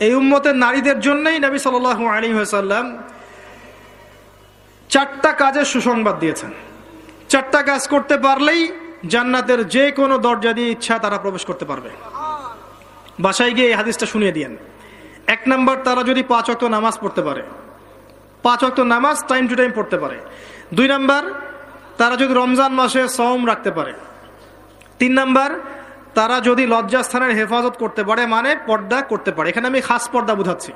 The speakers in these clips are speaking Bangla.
এই উম্মতের নারীদের জন্যই নবী সাল্লাল্লাহু আলাইহি ওয়াসাল্লাম 4টা কাজের সুসংবাদ দিয়েছেন। 4টা কাজ করতে পারলেই জান্নাতের যে কোনো দরজা দিয়ে ইচ্ছা তারা প্রবেশ করতে পারবে। বাসায় গিয়ে এই হাদিসটা শুনিয়ে দিয়েন। 1 নাম্বার, তারা যদি 5 ওয়াক্ত নামাজ পড়তে পারে, 5 ওয়াক্ত নামাজ টাইম টু টাইম পড়তে পারে। 2 নাম্বার, তারা যদি রমজান মাসে সওম রাখতে পারে। 3 নাম্বার, তারা যদি লজ্জাস্থানের হেফাজত করতে পারে, মানে পর্দা করতে পারে। এখানে আমি খাস পর্দা বোঝাচ্ছি,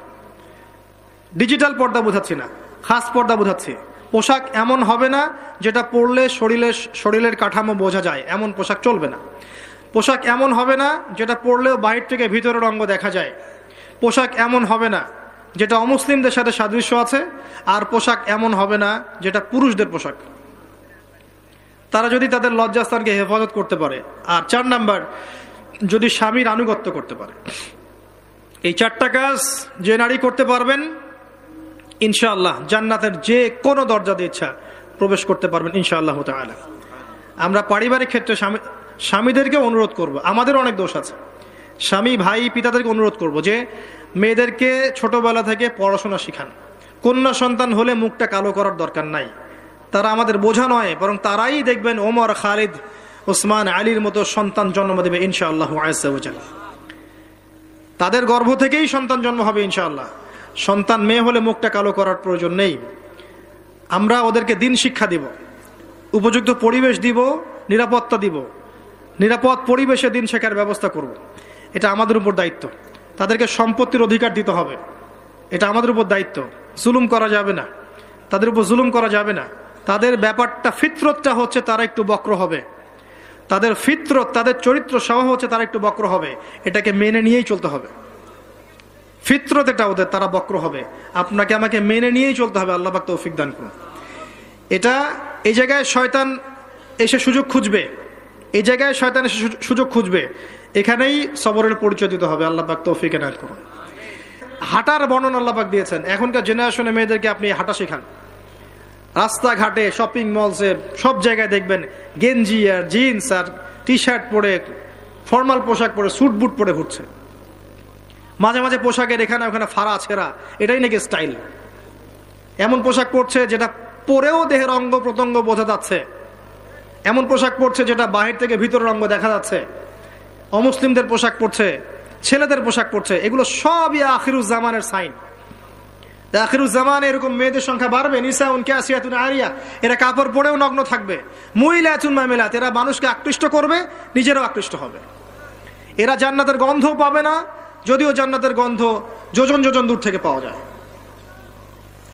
ডিজিটাল পর্দা বোঝাচ্ছি না, খাস পর্দা বোঝাচ্ছি। পোশাক এমন হবে না যেটা পরলে শরীরের কাঠামো বোঝা যায়, এমন পোশাক চলবে না। পোশাক এমন হবে না যেটা পরলেও বাহির থেকে ভিতরের অঙ্গ দেখা যায়। পোশাক এমন হবে না যেটা অমুসলিমদের সাথে সাদৃশ্য আছে। আর পোশাক এমন হবে না যেটা পুরুষদের পোশাক। তারা যদি তাদের লজ্জাস্থানকে হেফাজত করতে পারে। আর 4 নাম্বার, যদি স্বামীর আনুগত্য করতে পারে। এই 4টা কাজ যে নারী করতে পারবেন, ইনশাআল্লাহ জান্নাতের যে কোনো দরজা দিয়ে ইচ্ছা প্রবেশ করতে পারবেন ইনশাআল্লাহ তাআলা। আমরা পারিবারিক ক্ষেত্রে স্বামীদেরকে অনুরোধ করব, আমাদের অনেক দোষ আছে, স্বামী ভাই পিতাদেরকে অনুরোধ করব যে মেয়েদেরকে ছোটবেলা থেকে পড়াশোনা শিখান। কন্যা সন্তান হলে মুখটা কালো করার দরকার নাই, তারা আমাদের বোঝা নয়, বরং তারাই দেখবেন ওমর, খালিদ, ওসমান, আলীর মতো সন্তান জন্ম দেবে ইনশাআল্লাহ আযজা ওয়া জাল। তাদের গর্ভ থেকেই সন্তান জন্ম হবে ইনশাআল্লাহ। সন্তান মেয়ে হলে মুখটা কালো করার প্রয়োজন নেই। আমরা ওদেরকে দিন শিক্ষা দিব, উপযুক্ত পরিবেশ দিব, নিরাপত্তা দিব, নিরাপদ পরিবেশে দিন শেখার ব্যবস্থা করব। এটা আমাদের উপর দায়িত্ব। তাদেরকে সম্পত্তির অধিকার দিতে হবে, এটা আমাদের উপর দায়িত্ব। জুলুম করা যাবে না, তাদের উপর জুলুম করা যাবে না। তাদের ব্যাপারটা, ফিতরতটা হচ্ছে তারা একটু বক্র হবে। তাদের ফিতরত, তাদের চরিত্র স্বভাব হচ্ছে তারা একটু বক্র হবে। এটাকে মেনে নিয়েই চলতে হবে। ফিতরত এটা ওদের, তারা বক্র হবে। আপনাকে আমাকে মেনে নিয়েই চলতে হবে। আল্লাহ পাক তৌফিক দান করুন। এটা এই জায়গায় শয়তান এসে সুযোগ খুঁজবে, এই জায়গায় শয়তান এসে সুযোগ খুঁজবে, এখানেই সবরের পরিচয় দিতে হবে। আল্লাহ পাক তৌফিক দান করুন। হাঁটার বর্ণনা আল্লাহ পাক দিয়েছেন। এখনকার জেনারেশনে মেয়েদেরকে আপনি হাঁটা শেখান। রাস্তাঘাটে, শপিং মলসে, সব জায়গায় দেখবেন গেঞ্জি আর জিন্স আর টি শার্ট পরে, ফর্মাল পোশাক পরে, স্যুট বুট পরে ঘুরছে। মাঝে মাঝে পোশাকের এখানে ওখানে ফাড়া ছেঁড়া, এটাই নাকি স্টাইল। এমন পোশাক পরছে যেটা পরেও দেহের অঙ্গ প্রত্যঙ্গ বোঝা যাচ্ছে, এমন পোশাক পরছে যেটা বাহির থেকে ভিতরের অঙ্গ দেখা যাচ্ছে। অমুসলিমদের পোশাক পরছে, ছেলেদের পোশাক পরছে। এগুলো সবই আখিরুজ্জামানের সাইন। আখিরুজ্জামানে এরকম মেয়েদের সংখ্যা বাড়বে। নিসাউন কাসিয়াতুন আরিয়া, এরা কাপড় পরেও নগ্ন থাকবে। মুইলাতুন মামিলাত, এরা মানুষকে আকৃষ্ট করবে, নিজেরাও আকৃষ্ট হবে। এরা জান্নাতের গন্ধও পাবে না, যদিও জান্নাতের গন্ধ যোজন যোজন দূর থেকে পাওয়া যায়।